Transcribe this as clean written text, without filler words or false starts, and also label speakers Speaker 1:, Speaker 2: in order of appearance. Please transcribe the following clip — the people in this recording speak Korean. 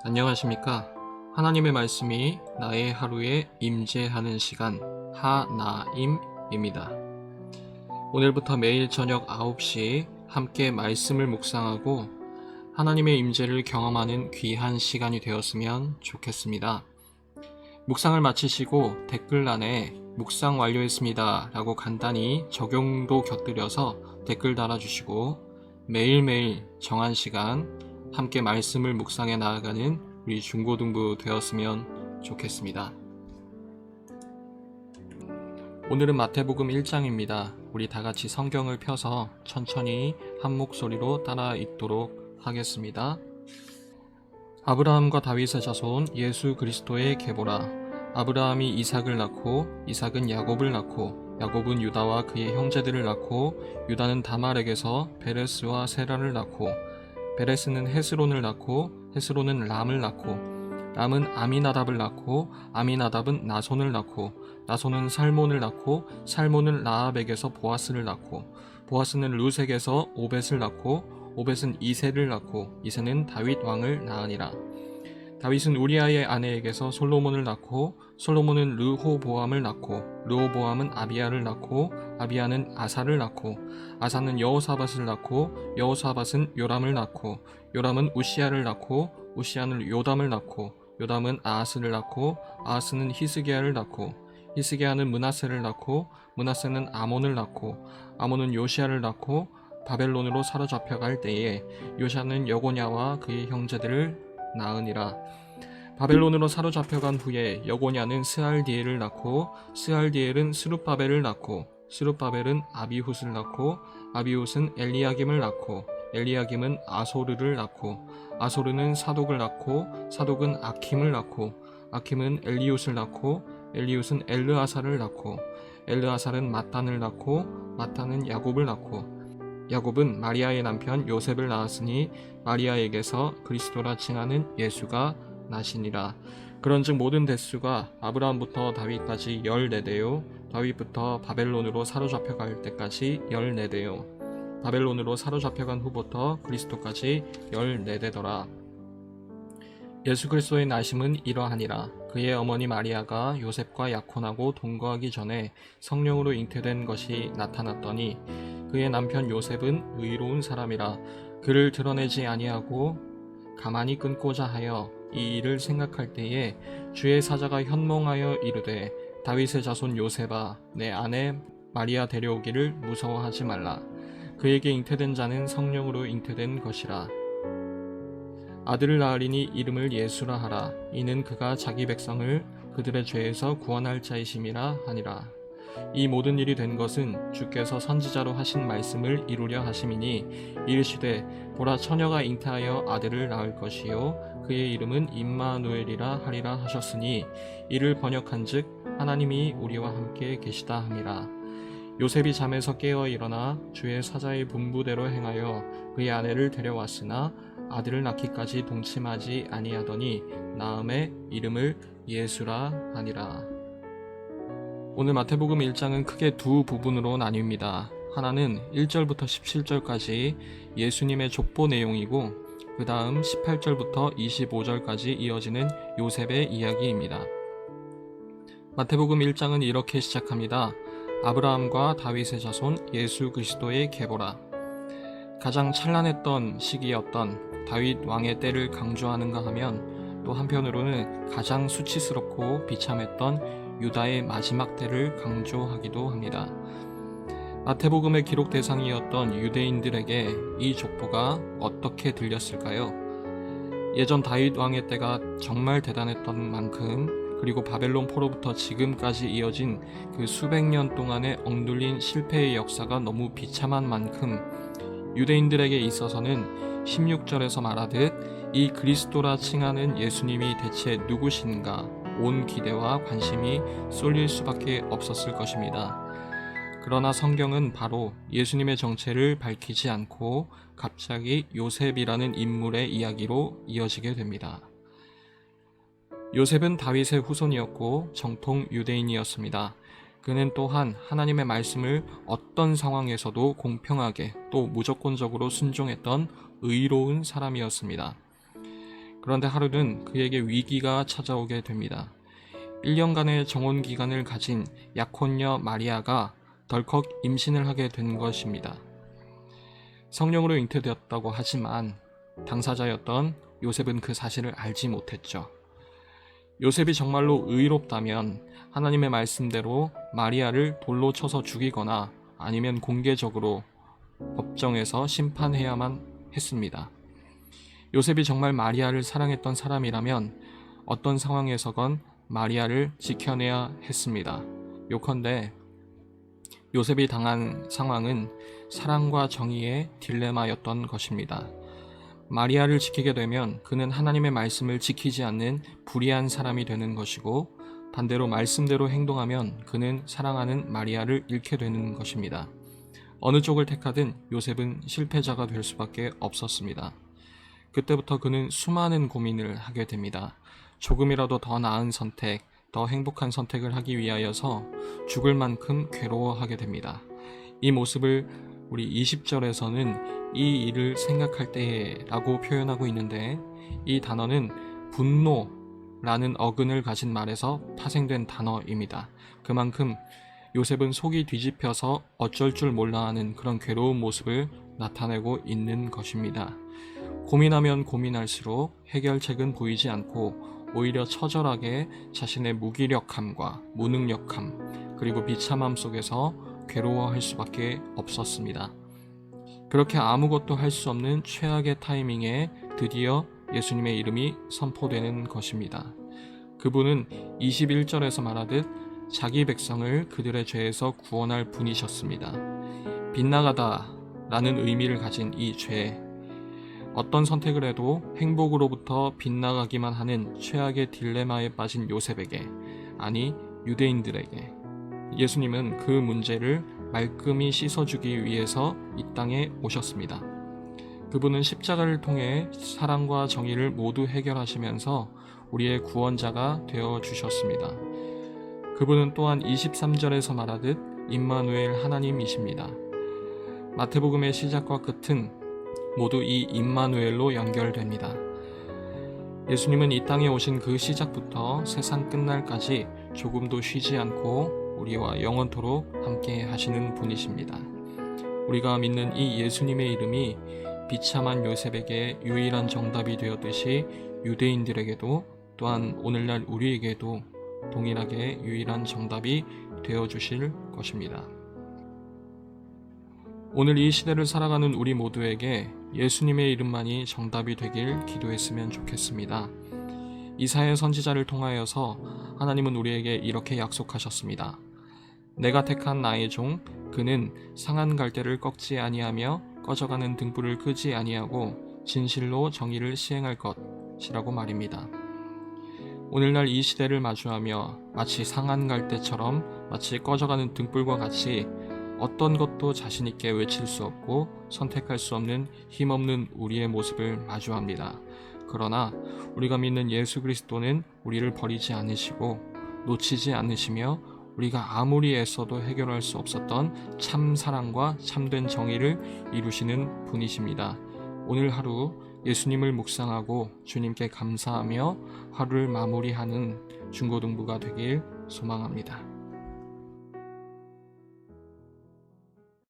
Speaker 1: 안녕하십니까? 하나님의 말씀이 나의 하루에 임재하는 시간 하나임입니다. 오늘부터 매일 저녁 9시 함께 말씀을 묵상하고 하나님의 임재를 경험하는 귀한 시간이 되었으면 좋겠습니다. 묵상을 마치시고 댓글란에 묵상 완료했습니다 라고 간단히 적용도 곁들여서 댓글 달아주시고 매일매일 정한 시간 함께 말씀을 묵상해 나아가는 우리 중고등부 되었으면 좋겠습니다. 오늘은 마태복음 1장입니다. 우리 다같이 성경을 펴서 천천히 한 목소리로 따라 읽도록 하겠습니다. 아브라함과 다윗의 자손 예수 그리스도의 계보라. 아브라함이 이삭을 낳고 이삭은 야곱을 낳고 야곱은 유다와 그의 형제들을 낳고 유다는 다말에게서 베레스와 세라를 낳고 베레스는 헤스론을 낳고 헤스론은 람을 낳고 람은 아미나답을 낳고 아미나답은 나손을 낳고 나손은 살몬을 낳고 살몬은 라합에게서 보아스를 낳고 보아스는 룻에게서 오벳을 낳고 오벳은 이새를 낳고 이새는 다윗 왕을 낳으니라. 다윗은 우리아의 아내에게서 솔로몬을 낳고 솔로몬은 르호보암을 낳고 르호보암은 아비야를 낳고 아비야는 아사를 낳고 아사는 여호사밧을 낳고 여호사밧은 요람을 낳고 요람은 우시야를 낳고 우시야는 요담을 낳고 요담은 아하스를 낳고 아하스는 히스기야를 낳고 히스기야는 므낫세를 낳고 므낫세는 아몬을 낳고 아몬은 요시야를 낳고 바벨론으로 사로잡혀갈 때에 요시야는 여고냐와 그의 형제들을 낳으니라. 바벨론으로 사로잡혀간 후에 여고냐는 스알디엘을 낳고 스알디엘은 스룹바벨을 낳고 스룹바벨은 아비훗을 낳고 아비훗은 엘리야김을 낳고 엘리야김은 아소르를 낳고 아소르는 사독을 낳고 사독은 아킴을 낳고 아킴은 엘리웃을 낳고 엘리웃은 엘르아사를 낳고 엘르아살은 마탄을 낳고 마탄은 야곱을 낳고 야곱은 마리아의 남편 요셉을 낳았으니 마리아에게서 그리스도라 칭하는 예수가 나시니라. 그런즉 모든 대수가 아브라함부터 다윗까지 14대요 다윗부터 바벨론으로 사로잡혀갈 때까지 14대요 바벨론으로 사로잡혀간 후부터 그리스도까지 14대더라. 예수 그리스도의 나심은 이러하니라. 그의 어머니 마리아가 요셉과 약혼하고 동거하기 전에 성령으로 잉태된 것이 나타났더니 그의 남편 요셉은 의로운 사람이라 그를 드러내지 아니하고 가만히 끊고자 하여 이 일을 생각할 때에 주의 사자가 현몽하여 이르되 다윗의 자손 요셉아 내 아내 마리아 데려오기를 무서워하지 말라. 그에게 잉태된 자는 성령으로 잉태된 것이라. 아들을 낳으리니 이름을 예수라 하라. 이는 그가 자기 백성을 그들의 죄에서 구원할 자이심이라 하니라. 이 모든 일이 된 것은 주께서 선지자로 하신 말씀을 이루려 하심이니 이르시되 보라 처녀가 잉태하여 아들을 낳을 것이요 그의 이름은 임마누엘이라 하리라 하셨으니 이를 번역한즉 하나님이 우리와 함께 계시다 함이라. 요셉이 잠에서 깨어 일어나 주의 사자의 분부대로 행하여 그의 아내를 데려왔으나 아들을 낳기까지 동침하지 아니하더니 낳음에 이름을 예수라 하니라. 오늘 마태복음 1장은 크게 두 부분으로 나뉩니다. 하나는 1절부터 17절까지 예수님의 족보 내용이고 그 다음 18절부터 25절까지 이어지는 요셉의 이야기입니다. 마태복음 1장은 이렇게 시작합니다. 아브라함과 다윗의 자손 예수 그리스도의 계보라. 가장 찬란했던 시기였던 다윗 왕의 때를 강조하는가 하면 또 한편으로는 가장 수치스럽고 비참했던 유다의 마지막 때를 강조하기도 합니다. 마태복음의 기록 대상이었던 유대인들에게 이 족보가 어떻게 들렸을까요? 예전 다윗 왕의 때가 정말 대단했던 만큼 그리고 바벨론 포로부터 지금까지 이어진 그 수백 년 동안의 억눌린 실패의 역사가 너무 비참한 만큼 유대인들에게 있어서는 16절에서 말하듯 이 그리스도라 칭하는 예수님이 대체 누구신가 온 기대와 관심이 쏠릴 수밖에 없었을 것입니다. 그러나 성경은 바로 예수님의 정체를 밝히지 않고 갑자기 요셉이라는 인물의 이야기로 이어지게 됩니다. 요셉은 다윗의 후손이었고 정통 유대인이었습니다. 그는 또한 하나님의 말씀을 어떤 상황에서도 공평하게 또 무조건적으로 순종했던 의로운 사람이었습니다. 그런데 하루는 그에게 위기가 찾아오게 됩니다. 1년간의 정혼 기간을 가진 약혼녀 마리아가 덜컥 임신을 하게 된 것입니다. 성령으로 잉태되었다고 하지만 당사자였던 요셉은 그 사실을 알지 못했죠. 요셉이 정말로 의롭다면 하나님의 말씀대로 마리아를 돌로 쳐서 죽이거나 아니면 공개적으로 법정에서 심판해야만 했습니다. 요셉이 정말 마리아를 사랑했던 사람이라면 어떤 상황에서건 마리아를 지켜내야 했습니다. 요컨대 요셉이 당한 상황은 사랑과 정의의 딜레마였던 것입니다. 마리아를 지키게 되면 그는 하나님의 말씀을 지키지 않는 불의한 사람이 되는 것이고, 반대로 말씀대로 행동하면 그는 사랑하는 마리아를 잃게 되는 것입니다. 어느 쪽을 택하든 요셉은 실패자가 될 수밖에 없었습니다. 그때부터 그는 수많은 고민을 하게 됩니다. 조금이라도 더 나은 선택, 더 행복한 선택을 하기 위하여서 죽을 만큼 괴로워하게 됩니다. 이 모습을 우리 20절에서는 이 일을 생각할 때라고 표현하고 있는데, 이 단어는 분노라는 어근을 가진 말에서 파생된 단어입니다. 그만큼 요셉은 속이 뒤집혀서 어쩔 줄 몰라 하는 그런 괴로운 모습을 나타내고 있는 것입니다. 고민하면 고민할수록 해결책은 보이지 않고 오히려 처절하게 자신의 무기력함과 무능력함 그리고 비참함 속에서 괴로워할 수밖에 없었습니다. 그렇게 아무것도 할 수 없는 최악의 타이밍에 드디어 예수님의 이름이 선포되는 것입니다. 그분은 21절에서 말하듯 자기 백성을 그들의 죄에서 구원할 분이셨습니다. 빗나가다 라는 의미를 가진 이 죄, 어떤 선택을 해도 행복으로부터 빗나가기만 하는 최악의 딜레마에 빠진 요셉에게, 아니 유대인들에게 예수님은 그 문제를 말끔히 씻어주기 위해서 이 땅에 오셨습니다. 그분은 십자가를 통해 사랑과 정의를 모두 해결하시면서 우리의 구원자가 되어 주셨습니다. 그분은 또한 23절에서 말하듯 임마누엘 하나님이십니다. 마태복음의 시작과 끝은 모두 이 임마누엘로 연결됩니다. 예수님은 이 땅에 오신 그 시작부터 세상 끝날까지 조금도 쉬지 않고 우리와 영원토록 함께 하시는 분이십니다. 우리가 믿는 이 예수님의 이름이 비참한 요셉에게 유일한 정답이 되었듯이 유대인들에게도 또한 오늘날 우리에게도 동일하게 유일한 정답이 되어주실 것입니다. 오늘 이 시대를 살아가는 우리 모두에게 예수님의 이름만이 정답이 되길 기도했으면 좋겠습니다. 이사야 선지자를 통하여서 하나님은 우리에게 이렇게 약속하셨습니다. 내가 택한 나의 종 그는 상한 갈대를 꺾지 아니하며 꺼져가는 등불을 끄지 아니하고 진실로 정의를 시행할 것이라고 말입니다. 오늘날 이 시대를 마주하며 마치 상한 갈대처럼, 마치 꺼져가는 등불과 같이 어떤 것도 자신 있게 외칠 수 없고 선택할 수 없는 힘없는 우리의 모습을 마주합니다. 그러나 우리가 믿는 예수 그리스도는 우리를 버리지 않으시고 놓치지 않으시며 우리가 아무리 애써도 해결할 수 없었던 참 사랑과 참된 정의를 이루시는 분이십니다. 오늘 하루 예수님을 묵상하고 주님께 감사하며 하루를 마무리하는 중고등부가 되길 소망합니다.